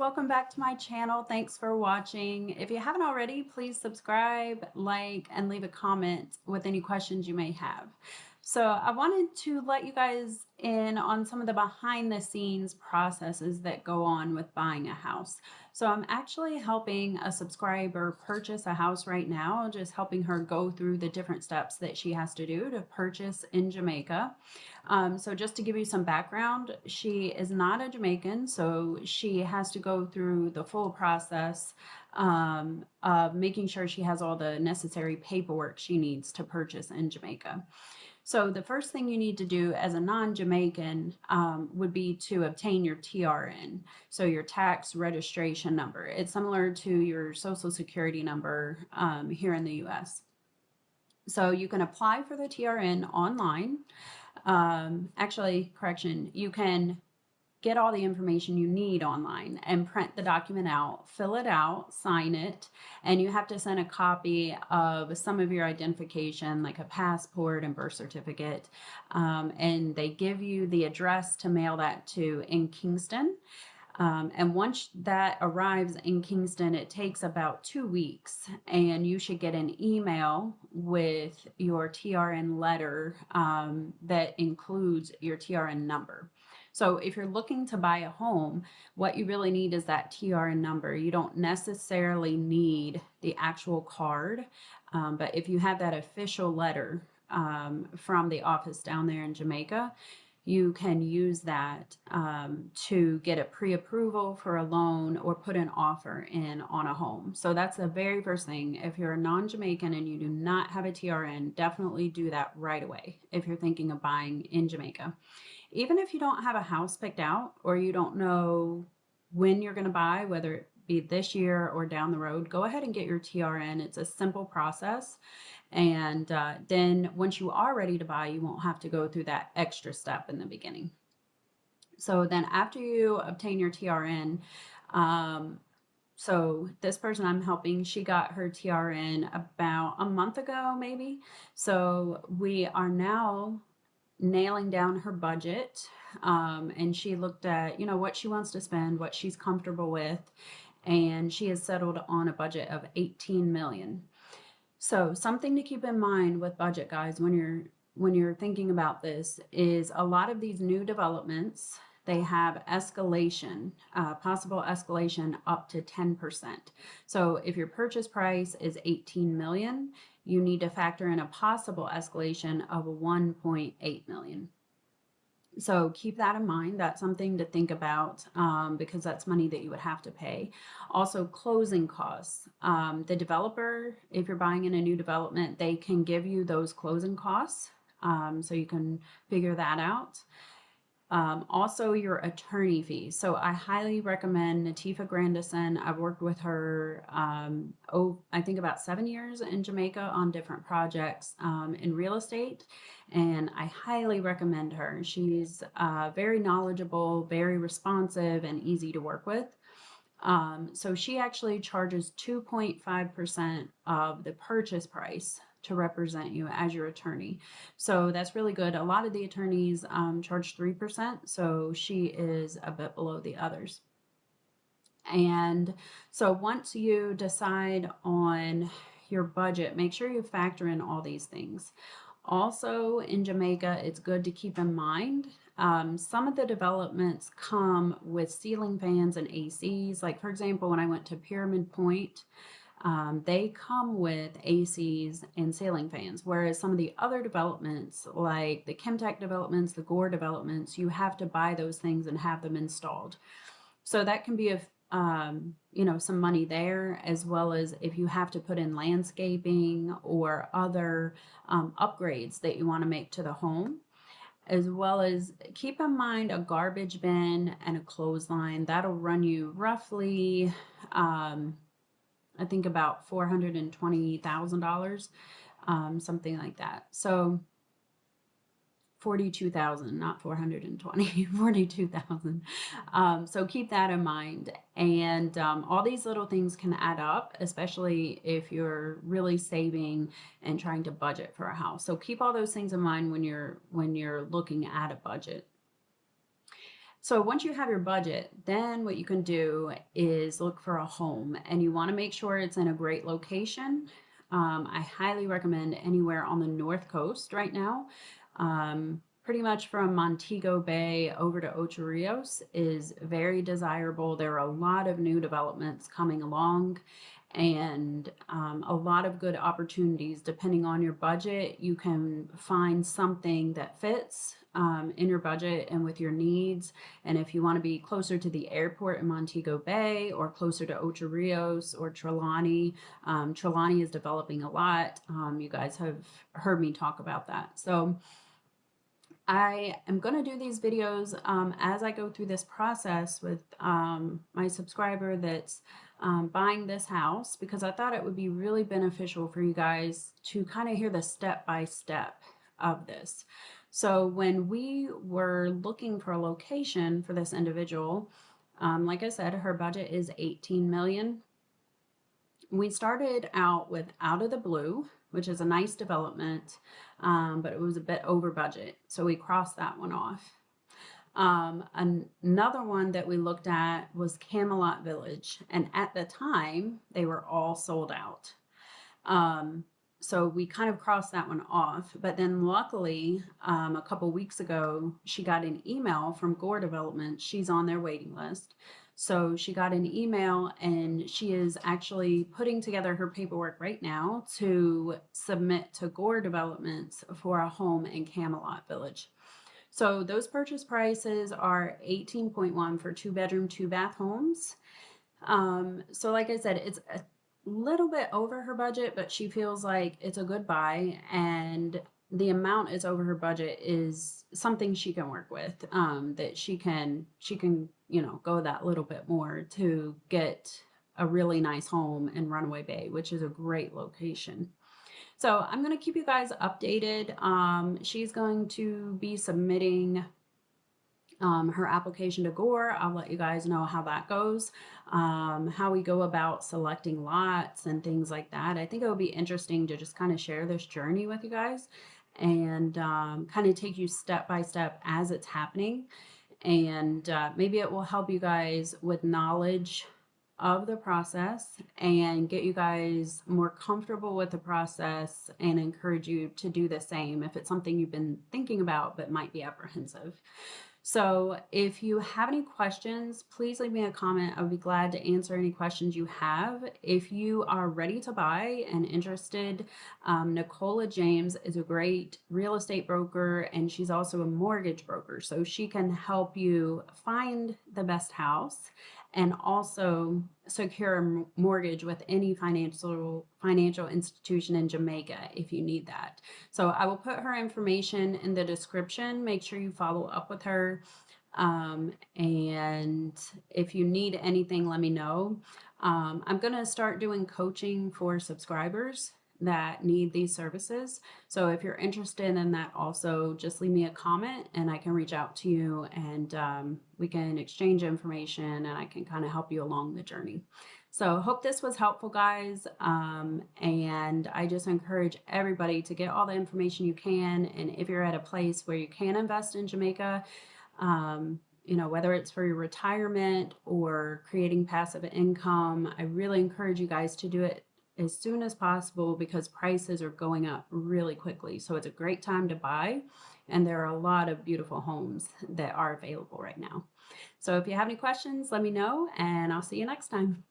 welcome back to my channel. Thanks for watching. If you haven't already, please subscribe, like, and leave a comment with any questions you may have. So I wanted to let you guys in on some of the behind the scenes processes that go on with buying a house. So I'm actually helping a subscriber purchase a house right now, just helping her go through the different steps that she has to do to purchase in Jamaica. So just to give you some background, she is not a Jamaican, so she has to go through the full process of making sure she has all the necessary paperwork she needs to purchase in Jamaica. So the first thing you need to do as a non-Jamaican would be to obtain your TRN, so your tax registration number. It's similar to your social security number here in the US. So you can apply for the TRN online. You can get all the information you need online and print the document out, fill it out, sign it, and you have to send a copy of some of your identification, like a passport and birth certificate. And they give you the address to mail that to in Kingston. And once that arrives in Kingston, it takes about 2 weeks, and you should get an email with your TRN letter that includes your TRN number. So if you're looking to buy a home, what you really need is that TRN number. You don't necessarily need the actual card, but if you have that official letter from the office down there in Jamaica, you can use that to get a pre-approval for a loan or put an offer in on a home. So that's the very first thing. If you're a non-Jamaican and you do not have a TRN, definitely do that right away if you're thinking of buying in Jamaica. Even if you don't have a house picked out or you don't know when you're going to buy, whether it be this year or down the road, go ahead and get your TRN. It's a simple process. And then once you are ready to buy, you won't have to go through that extra step in the beginning. So then after you obtain your TRN, so this person I'm helping, she got her TRN about a month ago, maybe. So we are now nailing down her budget. And she looked at, what she wants to spend, what she's comfortable with. And she has settled on a budget of 18 million. So something to keep in mind with budget, guys, when you're thinking about this is a lot of these new developments, they have escalation, possible escalation up to 10%. So if your purchase price is 18 million, you need to factor in a possible escalation of 1.8 million. So keep that in mind. That's something to think about because that's money that you would have to pay. Also, closing costs. The developer, if you're buying in a new development, they can give you those closing costs. So you can figure that out. Also, your attorney fees. So I highly recommend Natifa Grandison. I've worked with her, I think about 7 years in Jamaica on different projects in real estate, and I highly recommend her. She's very knowledgeable, very responsive, and easy to work with. So she actually charges 2.5% of the purchase price to represent you as your attorney. So that's really good. A lot of the attorneys charge 3%, so she is a bit below the others. And so once you decide on your budget, make sure you factor in all these things. Also in Jamaica, it's good to keep in mind some of the developments come with ceiling fans and ACs. Like for example, when I went to Pyramid Point, they come with ACs and ceiling fans, whereas some of the other developments, like the Chemtech developments, the Gore developments, you have to buy those things and have them installed. So that can be some money there, as well as if you have to put in landscaping or other upgrades that you want to make to the home. As well as keep in mind a garbage bin and a clothesline. That'll run you roughly I think about $420,000, something like that. So 42,000, not 420, 42,000. So keep that in mind. And all these little things can add up, especially if you're really saving and trying to budget for a house. So keep all those things in mind when you're looking at a budget. So once you have your budget, then what you can do is look for a home, and you want to make sure it's in a great location. I highly recommend anywhere on the North Coast right now. Pretty much from Montego Bay over to Ocho Rios is very desirable. There are a lot of new developments coming along, and a lot of good opportunities. Depending on your budget, you can find something that fits in your budget and with your needs. And if you want to be closer to the airport in Montego Bay or closer to Ocho Rios or Trelawney, Trelawney is developing a lot. You guys have heard me talk about that. So I am going to do these videos as I go through this process with my subscriber that's buying this house, because I thought it would be really beneficial for you guys to kind of hear the step by step of this. So when we were looking for a location for this individual, like I said, her budget is 18 million. We started out with Out of the Blue, which is a nice development, but it was a bit over budget, so we crossed that one off. Another one that we looked at was Camelot Village, and at the time they were all sold out. So we kind of crossed that one off, but then luckily a couple weeks ago she got an email from Gore Development. She's on their waiting list. So she got an email, and she is actually putting together her paperwork right now to submit to Gore Developments for a home in Camelot Village. So those purchase prices are 18.1 for 2-bedroom, 2-bath homes. So like I said, it's a little bit over her budget, but she feels like it's a good buy, and the amount is over her budget is something she can work with. That she can go that little bit more to get a really nice home in Runaway Bay, which is a great location. So I'm going to keep you guys updated. She's going to be submitting her application to Gore. I'll let you guys know how that goes, how we go about selecting lots and things like that. I think it would be interesting to just kind of share this journey with you guys and kind of take you step by step as it's happening. And maybe it will help you guys with knowledge of the process and get you guys more comfortable with the process and encourage you to do the same if it's something you've been thinking about but might be apprehensive. So if you have any questions, please leave me a comment. I would be glad to answer any questions you have. If you are ready to buy and interested, Nicola James is a great real estate broker, and she's also a mortgage broker. So she can help you find the best house and also secure a mortgage with any financial institution in Jamaica if you need that. So I will put her information in the description. Make sure you follow up with her. And if you need anything, let me know. I'm going to start doing coaching for subscribers that need these services. So if you're interested in that also, just leave me a comment and I can reach out to you, and we can exchange information and I can kind of help you along the journey. So hope this was helpful, guys. And I just encourage everybody to get all the information you can. And if you're at a place where you can invest in Jamaica, whether it's for your retirement or creating passive income, I really encourage you guys to do it as soon as possible because prices are going up really quickly. So it's a great time to buy, and there are a lot of beautiful homes that are available right now. So if you have any questions, let me know, and I'll see you next time.